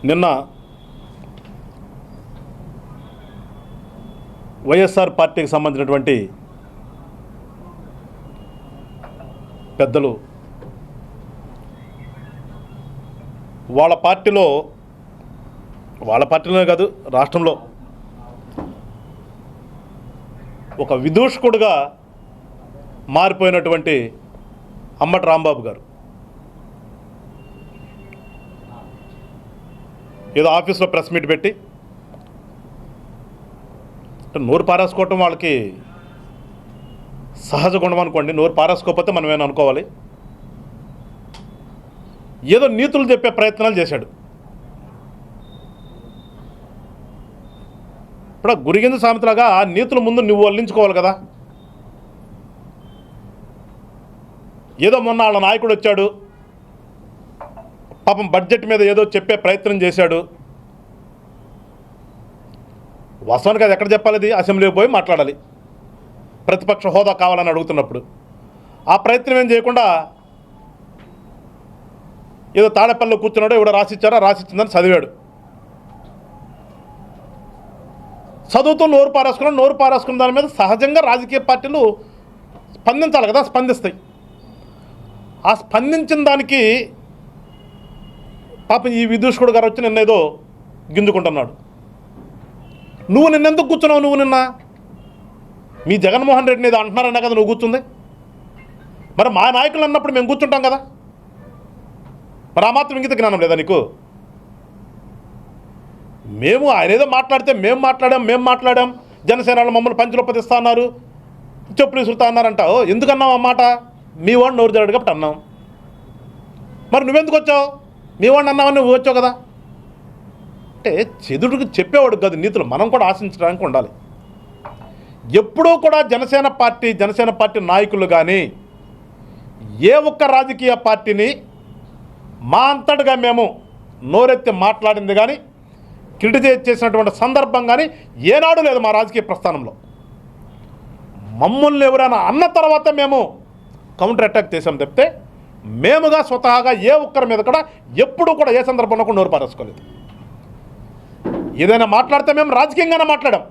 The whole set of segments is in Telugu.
నిన్న వైఎస్ఆర్ పార్టీకి సంబంధించినటువంటి పెద్దలు వాళ్ళ పార్టీలోనే కాదు రాష్ట్రంలో ఒక విదూషకుడుగా మారిపోయినటువంటి అంబటి రాంబాబు గారు ఏదో ఆఫీస్లో ప్రెస్ మీట్ పెట్టి నోరు పారేసుకోవటం వాళ్ళకి సహజ గుణం అనుకోండి. నోరు పారేసుకోకపోతే మనం ఏమైనా అనుకోవాలి. ఏదో నీతులు చెప్పే ప్రయత్నాలు చేశాడు. ఇప్పుడు గురిగింజ సామెతలాగా ఆ నీతుల ముందు నువ్వు వల్లించుకోవాలి కదా. ఏదో మొన్న వాళ్ళ నాయకుడు వచ్చాడు, పాపం బడ్జెట్ మీద ఏదో చెప్పే ప్రయత్నం చేశాడు. వాస్తవానికి అది ఎక్కడ చెప్పాలి? అది అసెంబ్లీకి పోయి మాట్లాడాలి. ప్రతిపక్ష హోదా కావాలని అడుగుతున్నప్పుడు ఆ ప్రయత్నం ఏం చేయకుండా ఏదో తాడేపల్లిలో కూర్చున్నాడో ఎవడో రాసిచ్చారో రాసిచ్చిందని చదివాడు. చదువుతూ నోరు పారేసుకున్న దాని మీద సహజంగా రాజకీయ పార్టీలు స్పందించాలి కదా, స్పందిస్తాయి. ఆ స్పందించిన దానికి పాపం ఈ విదూషకుడు గారు వచ్చి నిన్న ఏదో గింజుకుంటున్నాడు. నువ్వు నిన్నెందుకు కూర్చున్నావు? నువ్వు నిన్న మీ జగన్మోహన్ రెడ్డిని ఏదో అంటున్నారన్నా కదా నువ్వు కూర్చుంది. మరి మా నాయకులు అన్నప్పుడు మేము కూర్చుంటాం కదా. మరి ఆ మాత్రం ఇంగిత జ్ఞానం లేదా నీకు? మేము ఆయన ఏదో మాట్లాడితే మేము మాట్లాడాం జనసేనలో మమ్మల్ని పంచులోపతిస్తా అన్నారు, చెప్పులు విసురుతా అన్నారంటావు. ఎందుకన్నావు ఆ మాట? మీ వాడిని నోరు జరగడు కాబట్టి అన్నాం. మరి నువ్వెందుకు వచ్చావు? మీ వాడిని అన్నావని నువ్వు వచ్చావు కదా. అంటే చెదుడికి చెప్పేవాడు కాదు నీతులు. మనం కూడా ఆశించడానికి ఉండాలి. ఎప్పుడూ కూడా జనసేన పార్టీ నాయకులు కానీ ఏ ఒక్క రాజకీయ పార్టీని మా అంతటిగా మేము నోరెత్తి మాట్లాడింది కానీ క్రిటిసైజ్ చేసినటువంటి సందర్భం కానీ ఏనాడు లేదు మా రాజకీయ ప్రస్థానంలో. మమ్మల్ని ఎవరైనా అన్న తర్వాత మేము కౌంటర్ అటాక్ చేసాం తప్పితే మేముగా స్వతహాగా ఏ ఒక్కరి మీద కూడా ఎప్పుడూ కూడా ఏ సందర్భంలో కూడా నోరు పారేసుకోలేదు. ఏదైనా మాట్లాడితే మేము రాజకీయంగానే మాట్లాడాం.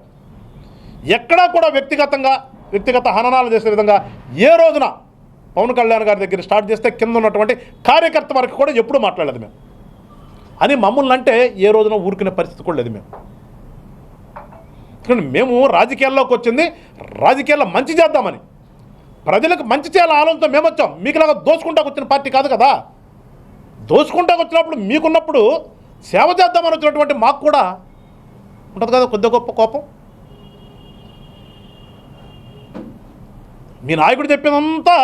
ఎక్కడా కూడా వ్యక్తిగత హననాలు చేసే విధంగా ఏ రోజున పవన్ కళ్యాణ్ గారి దగ్గర స్టార్ట్ చేస్తే కింద ఉన్నటువంటి కార్యకర్త వరకు కూడా ఎప్పుడూ మాట్లాడలేదు మేము. అని మమ్మల్ని అంటే ఏ రోజున ఊరుకునే పరిస్థితి కూడా లేదు మేము. మేము రాజకీయాల్లోకి వచ్చింది రాజకీయాల్లో మంచి చేద్దామని, ప్రజలకు మంచి చేయాలని ఆలోచనతో మేము వచ్చాం. మీకులాగా దోచుకుంటాకు వచ్చిన పార్టీ కాదు కదా. దోచుకుంటాకు వచ్చినప్పుడు మీకున్నప్పుడు సేవ చేద్దామని వచ్చినటువంటి మాకు కూడా ఉంటుంది కదా కొద్ది గొప్ప కోపం. మీ నాయకుడు చెప్పినంతా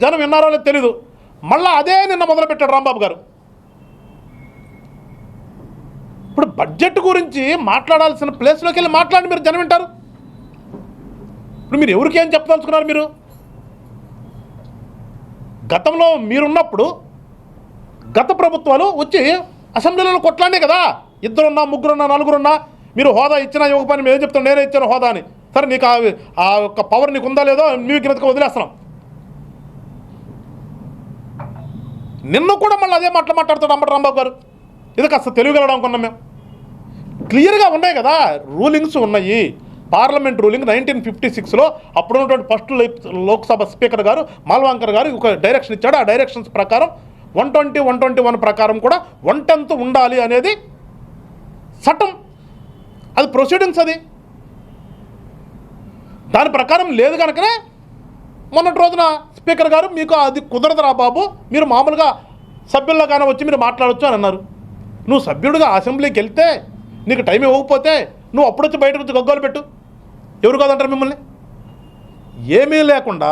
జనం విన్నారో లేదో తెలీదు. మళ్ళీ అదే నిన్న మొదలుపెట్టాడు రాంబాబు గారు. ఇప్పుడు బడ్జెట్ గురించి మాట్లాడాల్సిన ప్లేస్లోకి వెళ్ళి మాట్లాడి మీరు జనం వింటారు. ఇప్పుడు మీరు ఎవరికి ఏం చెప్పదలుచుకున్నారు? మీరు గతంలో మీరున్నప్పుడు గత ప్రభుత్వాలు వచ్చి అసెంబ్లీలో కొట్లాడే కదా. 2 ఉన్నా 3 ఉన్నా 4 ఉన్నా మీరు హోదా ఇచ్చినా ఇవ్వకపోయినా మేము ఏం చెప్తాం, నేనే ఇచ్చాను హోదా అని. సరే నీకు ఆ యొక్క పవర్ నీకు ఉందా లేదో మీ కిందకి వదిలేస్తున్నాం. నిన్న కూడా మళ్ళీ అదే మాట్లాడతాడు అంబటి రాంబాబు గారు. ఇది కాస్త తెలివిగలడం అనుకున్నాం మేము. క్లియర్గా ఉన్నాయి కదా, రూలింగ్స్ ఉన్నాయి. పార్లమెంట్ రూలింగ్ 1956లో అప్పుడున్నటువంటి ఫస్ట్ లోక్సభ స్పీకర్ గారు మాల్వాంకర్ గారు ఒక డైరెక్షన్ ఇచ్చాడు. ఆ డైరెక్షన్స్ ప్రకారం 120, 121 ప్రకారం కూడా 1/10 ఉండాలి అనేది చట్టం. అది ప్రొసీడింగ్స్. అది దాని ప్రకారం లేదు కనుకనే మొన్నటి రోజున స్పీకర్ గారు మీకు అది కుదరదురా బాబు, మీరు మామూలుగా సభ్యుల్లో కానీ వచ్చి మీరు మాట్లాడవచ్చు అని అన్నారు. నువ్వు సభ్యుడిగా అసెంబ్లీకి వెళ్తే నీకు టైం ఇవ్వకపోతే నువ్వు అప్పుడు వచ్చి బయటకు వచ్చి గగ్గోలు పెట్టు. ఎవరు కాదంటారు మిమ్మల్ని? ఏమీ లేకుండా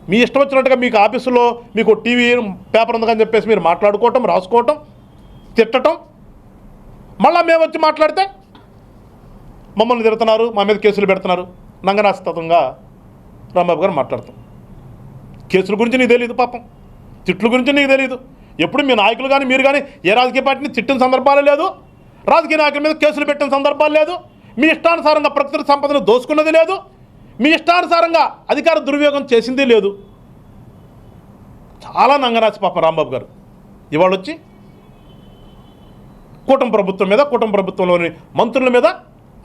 మీ ఇష్టం వచ్చినట్టుగా మీకు ఆఫీసులో మీకు టీవీ పేపర్ ఉందని చెప్పేసి మీరు మాట్లాడుకోవటం, రాసుకోవటం, తిట్టడం. మళ్ళీ మేము వచ్చి మాట్లాడితే మమ్మల్ని తిడుతున్నారు, మా మీద కేసులు పెడుతున్నారు. నంగనాస్తతంగా రాంబాబు గారు మాట్లాడతాం. కేసుల గురించి నీకు తెలియదు, పాపం తిట్ల గురించి నీకు తెలియదు. ఎప్పుడు మీ నాయకులు కానీ మీరు కానీ ఏ రాజకీయ పార్టీని తిట్టిన సందర్భాలు లేదు, రాజకీయ నాయకుల మీద కేసులు పెట్టిన సందర్భాలు లేదు, మీ ఇష్టానుసారంగా ప్రకృతి సంపదను దోసుకున్నది లేదు, మీ ఇష్టానుసారంగా అధికార దుర్వినియోగం చేసింది లేదు. చాలా నంగనాచి పాపం రాంబాబు గారు. ఇవాళ వచ్చి కూటమి ప్రభుత్వం మీద, కూటమి ప్రభుత్వంలోని మంత్రుల మీద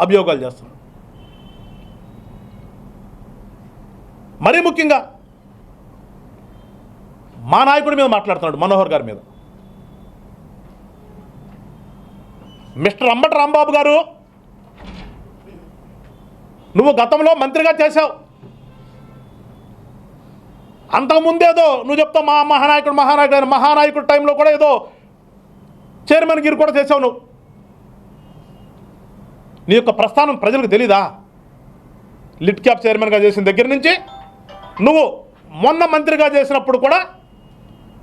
అభియోగాలు చేస్తున్నారు. మరీ ముఖ్యంగా మా నాయకుడి మీద మాట్లాడుతున్నాడు, మనోహర్ గారి మీద. మిస్టర్ అంబటి రాంబాబు గారు, నువ్వు గతంలో మంత్రిగా చేశావు. అంతకుముందేదో నువ్వు చెప్తావు మా మహానాయకుడు టైంలో కూడా ఏదో చైర్మన్ గిరి కూడా చేసావు. నువ్వు నీ యొక్క ప్రస్థానం ప్రజలకు తెలీదా? లిట్ క్యాప్ చైర్మన్గా చేసిన దగ్గర నుంచి నువ్వు మొన్న మంత్రిగా చేసినప్పుడు కూడా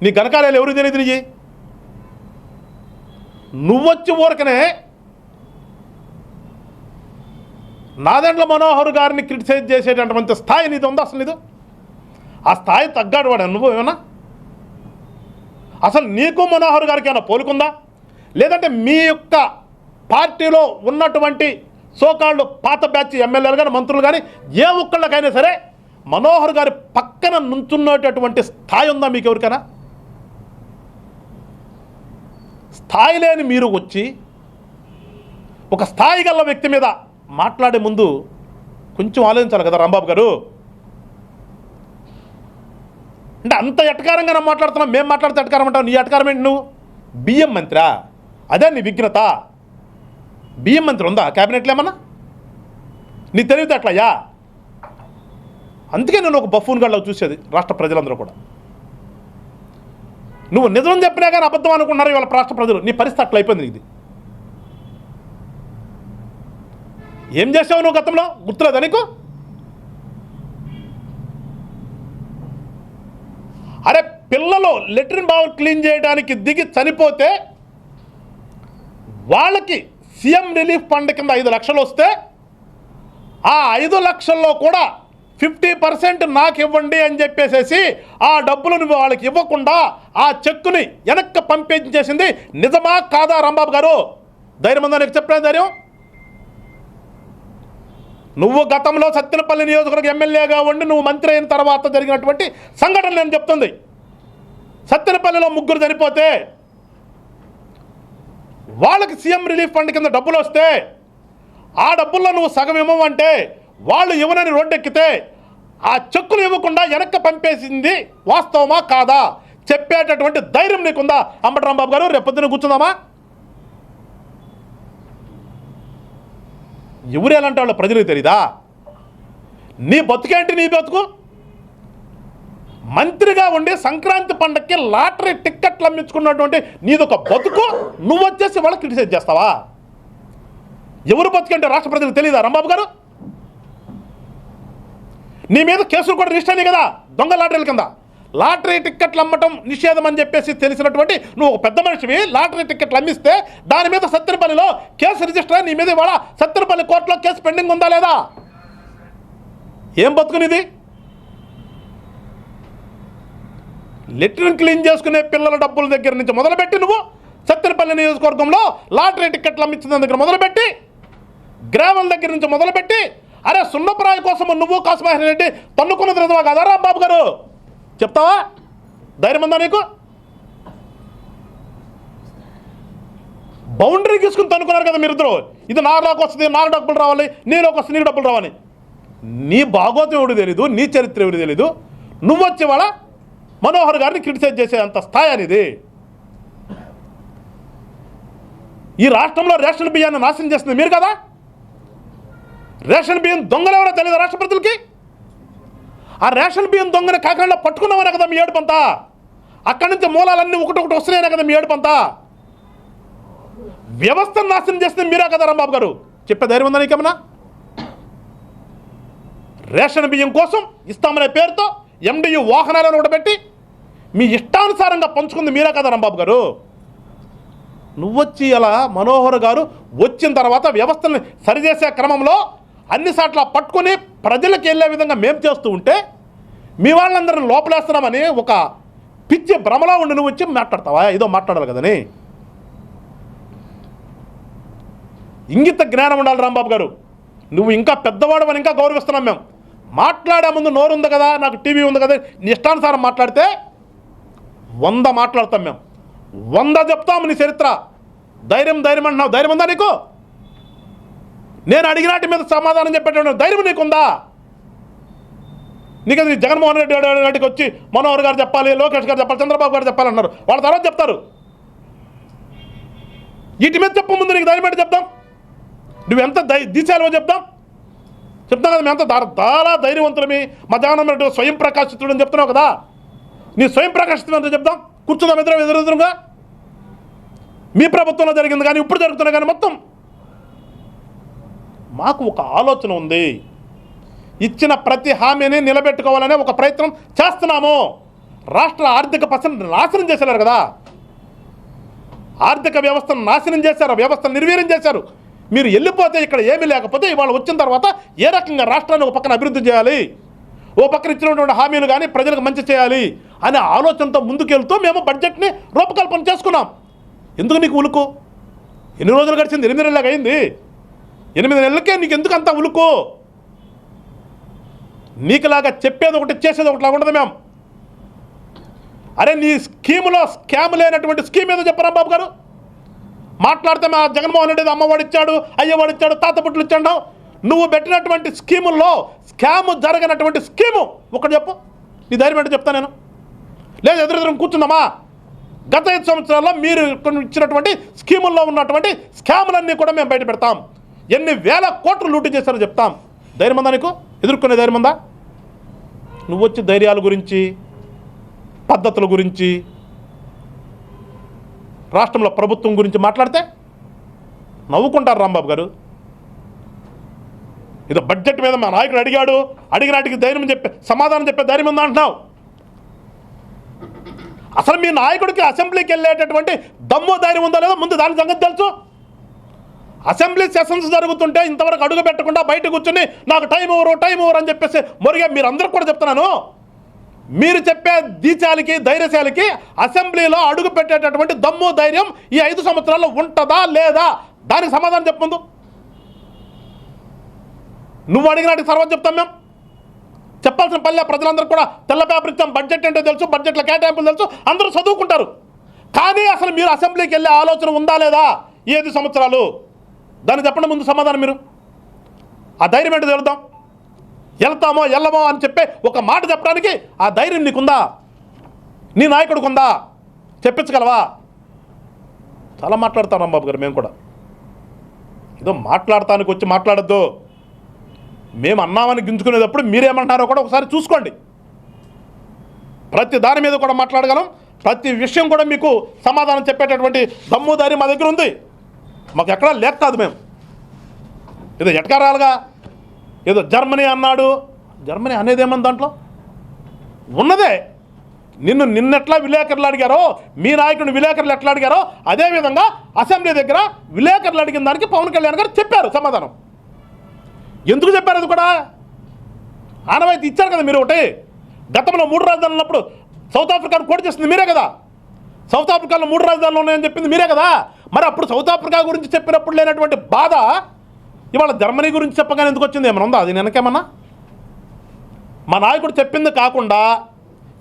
నీ గణకార్యాలు ఎవరికి తెలియదు. నీ నువ్వొచ్చి ఊరకనే నాదెండ్ల మనోహర్ గారిని క్రిటిసైజ్ చేసేటటువంటి స్థాయి నీది ఉందా? అసలు నీదు ఆ స్థాయి తగ్గాడు వాడు. నువ్వు ఏమన్నా అసలు నీకు మనోహర్ గారికి ఏమైనా పోలుకుందా? లేదంటే మీ యొక్క పార్టీలో ఉన్నటువంటి సోకాళ్ళు పాత బ్యాచ్ ఎమ్మెల్యేలు కానీ మంత్రులు కానీ ఏ ఒక్కళ్ళకైనా సరే మనోహర్ గారి పక్కన నుంచున్నటువంటి స్థాయి ఉందా మీకు ఎవరికైనా? స్థాయి లేని మీరు వచ్చి ఒక స్థాయి గల వ్యక్తి మీద మాట్లాడే ముందు కొంచెం ఆలోచించాలి కదా రాంబాబు గారు. అంటే అంత ఎటకారంగా మాట్లాడుతున్నావు. మేము మాట్లాడితే ఎటకారం అంటావు. నీ ఎటకారం ఏంటి? నువ్వు బియ్యం మంత్రా? అదే నీ విఘ్నత. బియ్యం మంత్రి ఉందా క్యాబినెట్లో ఏమన్నా? నీ తెలివితే అట్లయ్యా. అందుకే నేను ఒక బఫూన్ గడ్లో చూసేది రాష్ట్ర ప్రజలందరూ కూడా. నువ్వు నిజం చెప్పినా కానీ అబద్ధం అనుకున్నారు ఇవాళ రాష్ట్ర ప్రజలు. నీ పరిస్థితి అట్లా అయిపోయింది. ఇది ఏం చేసావు నువ్వు గతంలో? గుర్తులేదా నీకు? అరే పిల్లలు లెట్రిన్ బావులు క్లీన్ చేయడానికి దిగి చనిపోతే వాళ్ళకి సీఎం రిలీఫ్ ఫండ్ కింద 5 లక్షలు వస్తే ఆ 5 లక్షల్లో కూడా 50% నాకు ఇవ్వండి అని చెప్పేసేసి ఆ డబ్బులు నువ్వు వాళ్ళకి ఇవ్వకుండా ఆ చెక్కుని వెనక్కి పంపించేసింది నిజమా కాదా రాంబాబు గారు? ధైర్యం ఉందా నీకు? చెప్పిన ధైర్యం? నువ్వు గతంలో సత్తెనపల్లి నియోజకవర్గ ఎమ్మెల్యేగా ఉండి నువ్వు మంత్రి అయిన తర్వాత జరిగినటువంటి సంఘటన నేను చెప్తుంది. సత్తెనపల్లిలో 3 చనిపోతే వాళ్ళకి సీఎం రిలీఫ్ ఫండ్ కింద డబ్బులు వస్తే ఆ డబ్బుల్లో నువ్వు సగం ఇవ్వమంటే వాళ్ళు ఇవ్వనని రోడ్డెక్కితే ఆ చెక్కులు ఇవ్వకుండా వెనక్కి పంపేసింది వాస్తవమా కాదా చెప్పేటటువంటి ధైర్యం నీకుందా అంబటి రాంబాబు గారు? రేపొద్దున కూర్చుందామా? ఎవరు ఎలాంటి వాళ్ళు ప్రజలకు తెలీదా? నీ బతుకేంటి? నీ బతుకు మంత్రిగా ఉండి సంక్రాంతి పండగకి లాటరీ టిక్కెట్లు అమ్మించుకున్నటువంటి నీదొక బతుకు. నువ్వు వచ్చేసి వాళ్ళకి క్రిటిసైజ్ చేస్తావా? ఎవరు బతుకంటే రాష్ట్ర ప్రజలకు తెలీదా రాంబాబు గారు? నీ మీద కేసులు కూడా రిజిస్టర్ అయినాయి కదా దొంగ లాటరీల కింద. లాటరీ టిక్కెట్లు అమ్మటం నిషేధం అని చెప్పేసి తెలిసినటువంటి నువ్వు ఒక పెద్ద మనిషివి లాటరీ టిక్కెట్లు అమ్మిస్తే దాని మీద సత్తెనపల్లిలో కేసు రిజిస్టర్ నీ మీద ఇవాళ సత్తెనపల్లి కోర్టులో కేసు పెండింగ్ ఉందా లేదా? ఏం బతుకునిది? లెట్రిన్ క్లీన్ చేసుకునే పిల్లల డబ్బుల దగ్గర నుంచి మొదలుపెట్టి నువ్వు సత్తెనపల్లి నియోజకవర్గంలో లాటరీ టిక్కెట్లు అమ్మించిన దగ్గర మొదలుపెట్టి గ్రామాల దగ్గర నుంచి మొదలుపెట్టి అరే సున్నప్రాయ కోసం నువ్వు కాసుమహేశ్వర రెడ్డి తన్నుకున్నది నిజమా కదా రాంబాబు గారు? చెప్తావా? ధైర్యం ఉందా నీకు? బౌండరీ తీసుకుని తన్నుకున్నారు కదా మీరిద్దరు. ఇది నాలోకి వస్తుంది, నాకు డబ్బులు రావాలి, నీలోకి వస్తుంది, నీకు డబ్బులు రావాలి. నీ భాగోతం ఎవడు తెలీదు, నీ చరిత్ర ఎవడు తెలీదు. నువ్వు వచ్చే వాళ్ళ మనోహర్ గారిని క్రిటిసైజ్ చేసే అంత స్థాయి అనేది. ఈ రాష్ట్రంలో రేషన్ బియ్యాన్ని నాశనం చేస్తుంది మీరు కదా? రేషన్ బియ్యం దొంగలు ఎవరో తెలియదు రాష్ట్ర ప్రజలకి? ఆ రేషన్ బియ్యం దొంగని కాకుండా పట్టుకున్నామనే కదా మీ ఏడుపంతా. అక్కడి నుంచి మూలాలన్నీ ఒకటి వస్తున్నాయనే కదా మీ ఏడుపంతా. వ్యవస్థను నాశనం చేస్తే మీరే కదా రాంబాబు గారు? చెప్పే ధైర్యం ఉందా నీకేమన్నా? రేషన్ బియ్యం కోసం ఇస్తామనే పేరుతో ఎండియు వాహనాలను ఉండబెట్టి మీ ఇష్టానుసారంగా పంచుకుంది మీరే కదా రాంబాబు గారు? నువ్వొచ్చి అలా మనోహర్ గారు వచ్చిన తర్వాత వ్యవస్థని సరిచేసే క్రమంలో అన్ని సార్లు పట్టుకుని ప్రజలకు వెళ్ళే విధంగా మేము చేస్తూ ఉంటే మీ వాళ్ళందరిని లోపలేస్తున్నామని ఒక పిచ్చి భ్రమలో ఉండి నువ్వు వచ్చి మాట్లాడతావా? ఏదో మాట్లాడాలి కదని. ఇంగిత జ్ఞానం ఉండాలి రాంబాబు గారు. నువ్వు ఇంకా పెద్దవాడు అని ఇంకా గౌరవిస్తున్నాం మేము. మాట్లాడే ముందు నోరు ఉంది కదా, నాకు టీవీ ఉంది కదా, నీ ఇష్టానుసారం మాట్లాడితే 100 మాట్లాడతాం మేము, 100 చెప్తాము నీ చరిత్ర. ధైర్యం అంటున్నావు. ధైర్యం ఉందా నీకు? నేను అడిగినాటి మీద సమాధానం చెప్పేటువంటి ధైర్యం నీకుందా? నీకు అది జగన్మోహన్ రెడ్డికి వచ్చి మనోహర్ గారు చెప్పాలి, లోకేష్ గారు చెప్పాలి, చంద్రబాబు గారు చెప్పాలన్నారు. వాళ్ళ తర్వాత చెప్తారు. వీటి మీద చెప్పు ముందు. నీకు ధైర్యం ఏంటి చెప్తాం? నువ్వెంత దిశాలో చెప్తాం కదా. మేము ఎంత చాలా ధైర్యవంతులమి, మా జగన్మోహన్ రెడ్డి స్వయం ప్రకాశితుడు అని చెప్తున్నావు కదా. నీ స్వయం ప్రకాశితం ఎంత చెప్తాం? కూర్చుందాం ఇద్దరం ఎదురుగా. మీ ప్రభుత్వంలో జరిగింది కానీ ఇప్పుడు జరుగుతున్నా కానీ మొత్తం మాకు ఒక ఆలోచన ఉంది. ఇచ్చిన ప్రతి హామీని నిలబెట్టుకోవాలనే ఒక ప్రయత్నం చేస్తున్నాము. రాష్ట్ర ఆర్థిక పరిస్థితిని నాశనం చేశారు కదా. ఆర్థిక వ్యవస్థను నాశనం చేశారు, వ్యవస్థను నిర్వీర్యం చేశారు. మీరు వెళ్ళిపోతే ఇక్కడ ఏమీ లేకపోతే ఇవాళ వచ్చిన తర్వాత ఏ రకంగా రాష్ట్రాన్ని ఒక పక్కన అభివృద్ధి చేయాలి, ఓ పక్కన ఇచ్చినటువంటి హామీలు కానీ ప్రజలకు మంచి చేయాలి అనే ఆలోచనతో ముందుకెళ్తూ మేము బడ్జెట్ని రూపకల్పన చేసుకున్నాం. ఎందుకు నీకు ఉలుకు? ఎన్ని రోజులు గడిచింది? 8 నెలలకు అయింది. 8 నెలలకే నీకు ఎందుకు అంత ఉలుకు? నీకులాగా చెప్పేది ఒకటి చేసేది ఒకటిలాగా ఉండదు. మేము అరే నీ స్కీములో స్కామ్ లేనటువంటి స్కీమ్ ఏదో చెప్పరా బాబు గారు? మాట్లాడితే మా జగన్మోహన్ రెడ్డి అమ్మవాడు ఇచ్చాడు, అయ్యవాడు ఇచ్చాడు, తాత పుట్లు ఇచ్చాడు. నువ్వు పెట్టినటువంటి స్కీముల్లో స్కామ్ జరగనటువంటి స్కీము ఒకటి చెప్పు. నీ ధైర్యం ఏంటో చెప్తా నేను. లేదు ఎదురెదురు కూర్చుందామా? గత 5 సంవత్సరాల్లో మీరు ఇచ్చినటువంటి స్కీముల్లో ఉన్నటువంటి స్కాములన్నీ కూడా మేము బయట పెడతాం. ఎన్ని వేల కోట్లు లూటు చేశారో చెప్తాం. ధైర్యం ఉందా నీకు? ఎదుర్కొనే ధైర్యం ఉందా? నువ్వు వచ్చి ధైర్యాల గురించి, పద్ధతుల గురించి, రాష్ట్రంలో ప్రభుత్వం గురించి మాట్లాడితే నవ్వుకుంటారు రాంబాబు గారు. ఇది బడ్జెట్ మీద మా నాయకుడు అడిగినాటికి ధైర్యం సమాధానం చెప్పే ధైర్యం ఉందా అంటున్నావు. అసలు మీ నాయకుడికి అసెంబ్లీకి వెళ్ళేటటువంటి దమ్ము ధైర్యం ఉందా లేదా ముందు దాని సంగతి తెలుసు. అసెంబ్లీ సెషన్స్ జరుగుతుంటే ఇంతవరకు అడుగు పెట్టకుండా బయట కూర్చొని నాకు టైం ఓవర్ అని చెప్పేసి మొరిగే మీరందరూ కూడా చెప్తున్నాను. మీరు చెప్పే దీచాలకి ధైర్యశాలికి అసెంబ్లీలో అడుగు పెట్టేటటువంటి దమ్ము ధైర్యం ఈ 5 సంవత్సరాల్లో ఉంటుందా లేదా? దానికి సమాధానం చెప్పందు. నువ్వు అడిగినట్టు తర్వాత చెప్తాం. మేము చెప్పాల్సిన పల్లె ప్రజలందరూ కూడా తెల్ల పేపర్ ఇచ్చాం. బడ్జెట్ ఏంటో తెలుసు, బడ్జెట్లో కేటాయింపులు తెలుసు, అందరూ చదువుకుంటారు. కానీ అసలు మీరు అసెంబ్లీకి వెళ్ళే ఆలోచన ఉందా లేదా ఈ 5 సంవత్సరాలు? దాన్ని చెప్పండి ముందు సమాధానం. మీరు ఆ ధైర్యం ఏంటో తెలుద్దాం. వెళ్తామో వెళ్ళమో అని చెప్పే ఒక మాట చెప్పడానికి ఆ ధైర్యం నీకుందా? నీ నాయకుడికి ఉందా? చెప్పించగలవా? చాలా మాట్లాడతాం రాంబాబు గారు. మేము కూడా ఏదో మాట్లాడటానికి వచ్చి మాట్లాడద్దు. మేము అన్నామని గింజుకునేటప్పుడు మీరేమంటున్నారో కూడా ఒకసారి చూసుకోండి. ప్రతి దాని మీద కూడా మాట్లాడగలం. ప్రతి విషయం కూడా మీకు సమాధానం చెప్పేటటువంటి దమ్ము ధైర్యం మా దగ్గర ఉంది. మాకు ఎక్కడా లేక కాదు. మేము ఏదో ఎటకారాలుగా ఏదో జర్మనీ అన్నాడు. జర్మనీ అనేది ఏమన్నా దాంట్లో ఉన్నదే. నిన్నెట్లా విలేకరులు అడిగారో, మీ నాయకుడిని విలేకరులు ఎట్లా అడిగారో అదేవిధంగా అసెంబ్లీ దగ్గర విలేకరులు అడిగిన దానికి పవన్ కళ్యాణ్ గారు చెప్పారు సమాధానం. ఎందుకు చెప్పారు? అది కూడా ఆనవాయితీ ఇచ్చారు కదా మీరు. ఒకటి గతంలో 3 రాజధానులు ఉన్నప్పుడు సౌత్ ఆఫ్రికాను కోట్ చేసింది మీరే కదా. సౌత్ ఆఫ్రికాలో 3 రాజధానులు ఉన్నాయని చెప్పింది మీరే కదా. మరి అప్పుడు సౌత్ ఆఫ్రికా గురించి చెప్పినప్పుడు లేనటువంటి బాధ ఇవాళ జర్మనీ గురించి చెప్పగానే ఎందుకు వచ్చింది? ఏమైనా ఉందా అది వెనకేమన్నా? మా నాయకుడు చెప్పింది కాకుండా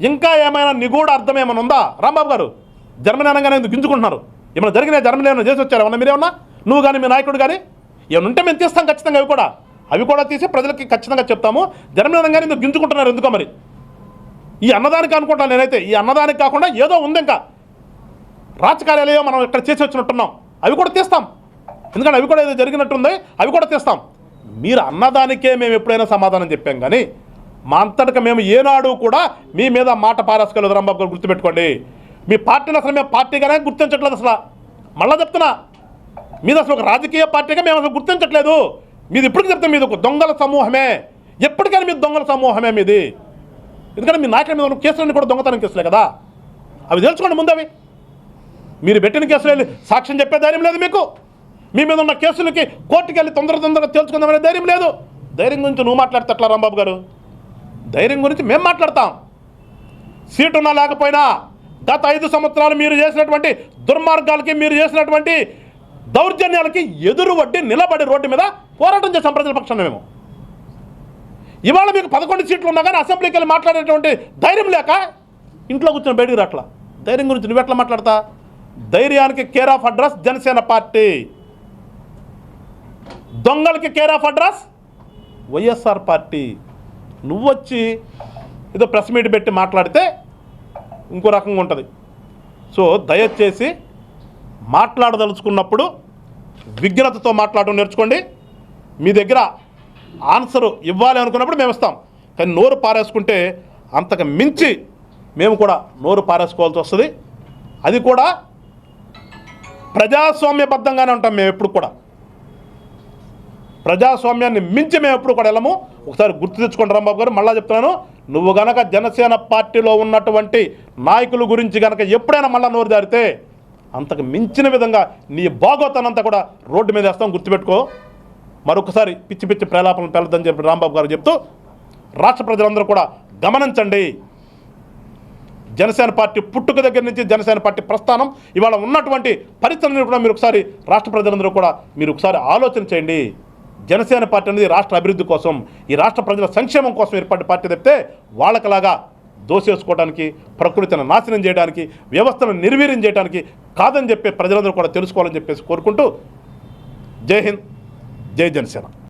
ఇంకా ఏమైనా నిగూఢ అర్థం ఏమైనా ఉందా రాంబాబు గారు? జర్మనీ అనగానే ఎందుకు గింజుకుంటున్నారు? ఏమైనా జరిగినా జర్మనీ ఏమైనా చేసి వచ్చారు ఏమన్నా మీరేమన్నా? నువ్వు కానీ మీ నాయకుడు కానీ ఏమైనా ఉంటే మేము తీస్తాం ఖచ్చితంగా. అవి కూడా తీసి ప్రజలకి ఖచ్చితంగా చెప్తాము. జర్మనీ అనగానే ఎందుకు గింజుకుంటున్నారు ఎందుకో మరి? ఈ అన్నదానికి అనుకుంటాను నేనైతే. ఈ అన్నదానికి కాకుండా ఏదో ఉంది ఇంకా రాజకార్యాలయం మనం ఇక్కడ చేసి వచ్చినట్టున్నాం. అవి కూడా తీస్తాం. ఎందుకంటే అవి కూడా ఏదో జరిగినట్టుంది. అవి కూడా తీస్తాం. మీరు అన్నదానికే మేము ఎప్పుడైనా సమాధానం చెప్పాం కానీ మా అంతటికి మేము ఏనాడు కూడా మీ మీద మాట పారేసుకోలేదు రాంబాబు గారు. గుర్తుపెట్టుకోండి. మీ పార్టీని అసలు మేము పార్టీగానే గుర్తించట్లేదు. అసలు మళ్ళీ చెప్తున్నా, మీది అసలు ఒక రాజకీయ పార్టీగా మేము అసలు గుర్తించట్లేదు. మీది ఇప్పటికి చెప్తాం, మీది ఒక దొంగల సమూహమే. ఎప్పటికైనా మీది దొంగల సమూహమే మీది. ఎందుకంటే మీ నాయకుల మీద ఉన్న కేసులన్నీ కూడా దొంగతనం కేసులే కదా. అవి తెలుసుకోండి ముందు. అవి మీరు పెట్టిన కేసులు సాక్ష్యం చెప్పే ధైర్యం లేదు మీకు. మీ మీద ఉన్న కేసులకి కోర్టుకి వెళ్ళి తొందరగా తెలుసుకుందామనే ధైర్యం లేదు. ధైర్యం గురించి నువ్వు మాట్లాడితే ఎట్లా రాంబాబు గారు? ధైర్యం గురించి మేము మాట్లాడతాం. సీటు ఉన్నా లేకపోయినా గత 5 సంవత్సరాలు మీరు చేసినటువంటి దుర్మార్గాలకి, మీరు చేసినటువంటి దౌర్జన్యాలకి ఎదురు వడ్డీ నిలబడి రోడ్డు మీద పోరాటం చేసాం ప్రజల పక్షాన మేము. ఇవాళ మీకు 11 సీట్లు ఉన్నా కానీ అసెంబ్లీకి వెళ్ళి మాట్లాడేటువంటి ధైర్యం లేక ఇంట్లో కూర్చొని బయటికి రాట్లా. ధైర్యం గురించి నువ్వెట్లా మాట్లాడతా? ధైర్యానికి care of address Janasena party, దొంగలకి care of address YSR party. నువ్వు వచ్చి ఏదో ప్రెస్ మీట్ పెట్టి మాట్లాడితే ఇంకో రకంగా ఉంటుంది. సో దయచేసి మాట్లాడదలుచుకున్నప్పుడు విజ్ఞతతో మాట్లాడడం నేర్చుకోండి. మీ దగ్గర ఆన్సర్ ఇవ్వాలి అనుకున్నప్పుడు మేము ఇస్తాం, కానీ నోరు పారేసుకుంటే అంతకు మించి మేము కూడా నోరు పారేసుకోవాల్సి వస్తుంది. అది కూడా ప్రజాస్వామ్యబద్ధంగానే ఉంటాం మేము ఎప్పుడు కూడా. ప్రజాస్వామ్యాన్ని మించి మేము ఎప్పుడు కూడా వెళ్ళము. ఒకసారి గుర్తు తెచ్చుకోండి రాంబాబు గారు. మళ్ళా చెప్తున్నాను, నువ్వు గనక జనసేన పార్టీలో ఉన్నటువంటి నాయకుల గురించి గనక ఎప్పుడైనా మళ్ళా నోరు జారితే అంతకు మించిన విధంగా నీ బాగోతనంతా కూడా రోడ్డు మీద వేస్తాం, గుర్తుపెట్టుకో. మరొకసారి పిచ్చి పిచ్చి ప్రేలాపనలు పెళ్ళదని చెప్పి రాంబాబు గారు చెప్తూ, రాష్ట్ర ప్రజలందరూ కూడా గమనించండి. జనసేన పార్టీ పుట్టుక దగ్గర నుంచి జనసేన పార్టీ ప్రస్థానం, ఇవాళ ఉన్నటువంటి పరిస్థితులను కూడా మీరు ఒకసారి రాష్ట్ర ప్రజలందరూ కూడా మీరు ఒకసారి ఆలోచన చేయండి. జనసేన పార్టీ అనేది రాష్ట్ర అభివృద్ధి కోసం, ఈ రాష్ట్ర ప్రజల సంక్షేమం కోసం ఏర్పడిన పార్టీ తప్పితే వాళ్ళకలాగా దోసేసుకోవడానికి, ప్రకృతిని నాశనం చేయడానికి, వ్యవస్థను నిర్వీర్యం చేయడానికి కాదని చెప్పి ప్రజలందరూ కూడా తెలుసుకోవాలని చెప్పేసి కోరుకుంటూ, జై హింద్, జై జనసేన.